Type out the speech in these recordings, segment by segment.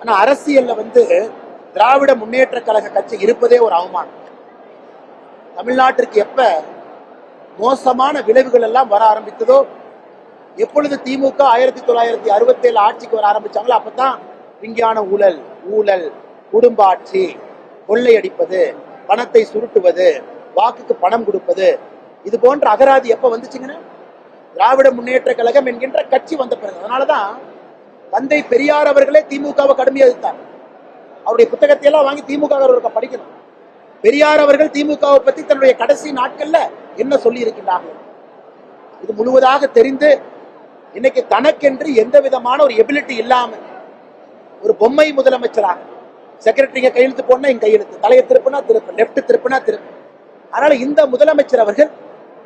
ஆனா அரசியல்ல திராவிட முன்னேற்ற கழக கட்சி இருப்பதே ஒரு அவமானம். தமிழ்நாட்டிற்கு எப்ப மோசமான விளைவுகள் எல்லாம் வர ஆரம்பித்ததோ, எப்பொழுது திமுக 1967 ஆட்சிக்கு வர ஆரம்பிச்சாங்களோ அப்பதான் விஞ்ஞான ஊழல், குடும்ப ஆட்சி, கொள்ளையடிப்பது, பணத்தை சுருட்டுவது, வாக்குக்கு பணம் கொடுப்பது, இது போன்ற அகராதி எப்ப வந்துச்சுங்கன்னா திராவிட முன்னேற்ற கழகம் என்கின்ற கட்சி வந்த பிறகு. அதனாலதான் தந்தை பெரியார் அவர்களே திமுகவை கடுமையா எதிர்த்தார். அவருடைய புத்தகத்தை எல்லாம் வாங்கி திமுக படிக்கணும். பெரியார் அவர்கள் திமுகவை பத்தி தன்னுடைய கடைசி நாட்கள்ல என்ன சொல்லி இருக்கின்றார்கள் இது முழுவதாக தெரிந்து, இன்னைக்கு தனக்கென்று எந்த விதமான ஒரு எபிலிட்டி இல்லாம ஒரு பொம்மை முதலமைச்சராக, செக்ரட்டரிங்க கையெழுத்து போனா இங்க கையெழுத்து, தலையை திருப்பினா திருப்பு, லெப்ட் திருப்பினா திருப்பு. அதனால இந்த முதலமைச்சர் அவர்கள்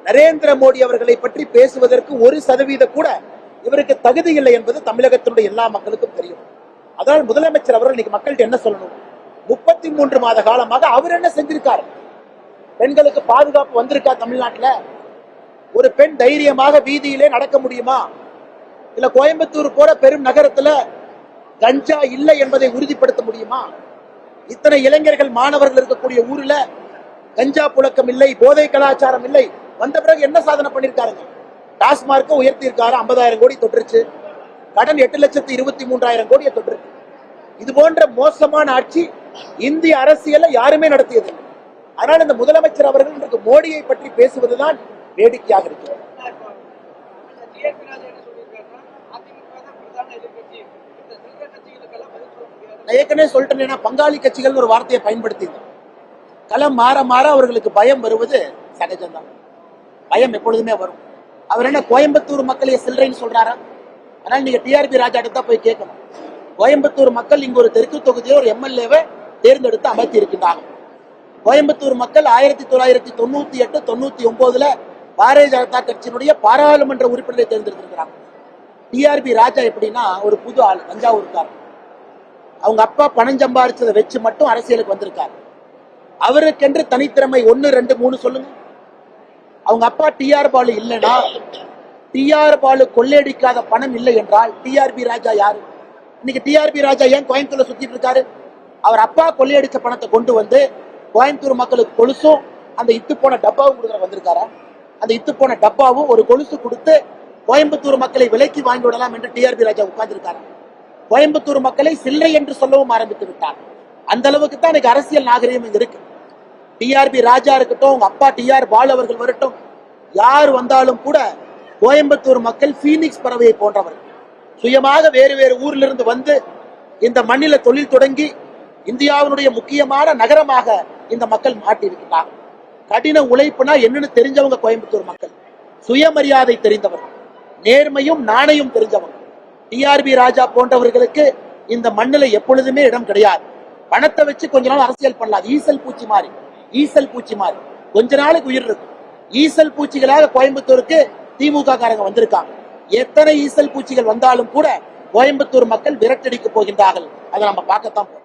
நரேந்திர மோடி அவர்களை பற்றி பேசுவதற்கு 1% கூட இவருக்கு தகுதி இல்லை என்பது தமிழகத்தினுடைய எல்லா மக்களுக்கும் தெரியும். அதனால் முதலமைச்சர் அவர்கள் இன்னைக்கு மக்கள்கிட்ட என்ன சொல்லணும்? 33 மாத காலமாக அவர் என்ன செஞ்சிருக்காரு? பெண்களுக்கு பாதுகாப்பு வந்திருக்கா தமிழ்நாட்டில்? ஒரு பெண் தைரியமாக வீதியிலே நடக்க முடியுமா? இல்ல கோயம்புத்தூர் போற பெரும் நகரத்துல கஞ்சா இல்லை என்பதை உறுதிப்படுத்த முடியுமா? இத்தனை இளைஞர்கள் மாணவர்கள் இருக்கக்கூடிய ஊர்ல கஞ்சா புழக்கம் இல்லை, போதை கலாச்சாரம் இல்லை. வந்த பிறகு என்ன சாதனை பண்ணிருக்காருங்க? டாஸ்மார்க்க உயர்த்தி இருக்காரு, 50,000 கோடி தொற்றுச்சு. கடன் 8,23,000 கோடியை தொற்றுச்சு. இது போன்ற மோசமான ஆட்சி இந்திய அரசியல யாருமே நடத்தியது. அதனால இந்த முதலமைச்சர் அவர்கள் இன்றைக்கு மோடியை பற்றி பேசுவதுதான் வேடிக்கையாக இருக்கிறது. நான் ஏற்கனவே சொல்லிட்டேன், பங்காளி கட்சிகள் ஒரு வார்த்தையை பயன்படுத்தி களம் மாற மாற அவர்களுக்கு பயம் வருவது சகஜம்தான். பயம் எப்பொழுதுமே வரும். அவர் என்ன கோயம்புத்தூர் மக்களை சில்லறைன்னு சொல்றாரா? அதனால நீங்க டிஆர்பி ராஜா அடுத்தா போய் கேட்கணும். கோயம்புத்தூர் மக்கள் இங்க ஒரு தெற்கு தொகுதியில் ஒரு எம்எல்ஏவை தேர்ந்தெடுத்து அமர்த்தி இருக்கின்றாங்க. கோயம்புத்தூர் மக்கள் 1998, 99 பாரதிய ஜனதா கட்சியினுடைய பாராளுமன்ற உறுப்பினரை தேர்ந்தெடுத்திருக்கிறாங்க. டிஆர்பி ராஜா எப்படின்னா ஒரு புது ஆள், தஞ்சாவூர்கார். அவங்க அப்பா பணம் சம்பாதிச்சதை வச்சு மட்டும் அரசியலுக்கு வந்திருக்காரு. அவருக்கென்று தனித்திறமை 1, 2, 3 சொல்லுங்க. அவங்க அப்பா டிஆர் பாலு இல்லைன்னா, டிஆர் பாலு கொள்ளையடிக்காத பணம் இல்லை என்றால் டிஆர்பி ராஜா யாரு? இன்னைக்கு டிஆர்பி ராஜா ஏன் கோயம்புத்தூர்ல சுத்திட்டு இருக்காரு? அவர் அப்பா கொள்ளையடிச்ச பணத்தை கொண்டு வந்து கோயம்புத்தூர் மக்களுக்கு கொலுசும் அந்த இத்து போன டப்பாவும் கொடுக்குற வந்திருக்காரா? அந்த இத்து போன டப்பாவும் ஒரு கொலுசு கொடுத்து கோயம்புத்தூர் மக்களை விலைக்கு வாங்கி விடலாம் என்று டிஆர்பி ராஜா உட்கார்ந்திருக்காரு. கோயம்புத்தூர் மக்களை சில்லறை என்று சொல்லவும் ஆரம்பித்து விட்டார். அந்த அளவுக்கு தான் இன்னைக்கு அரசியல் நாகரிகம் இங்க இருக்கு. டிஆர்பி ராஜா இருக்கட்டும், உங்க அப்பா டிஆர் பாலு அவர்கள் வரட்டும், யார் வந்தாலும் கூட கோயம்புத்தூர் மக்கள் பீனிக்ஸ் பறவையை போன்றவர். சுயமாக வேறு வேறு ஊர்ல இருந்து வந்து இந்த மண்ணில தொழில் தொடங்கி இந்தியாவினுடைய முக்கியமான நகரமாக இந்த மக்கள் மாட்டியிருக்கிறார். கடின உழைப்புனா என்னன்னு தெரிஞ்சவங்க கோயம்புத்தூர் மக்கள், சுயமரியாதை தெரிந்தவர்கள், நேர்மையும் நாணயம் தெரிஞ்சவங்க. டிஆர்பி ராஜா போன்றவர்களுக்கு இந்த மண்ணில எப்பொழுதுமே இடம் கிடையாது. பணத்தை வச்சு கொஞ்ச நாள் அரசியல் பண்ணலாம். ஈசல் பூச்சி மாறி கொஞ்ச நாளுக்கு உயிர் இருக்கும். ஈசல் பூச்சிகளாக கோயம்புத்தூருக்கு திமுக காரங்க வந்திருக்காங்க. எத்தனை ஈசல் பூச்சிகள் வந்தாலும் கூட கோயம்புத்தூர் மக்கள் விரட்டடிக்க போகின்றார்கள். அதை நம்ம பார்க்கத்தான் போறோம்.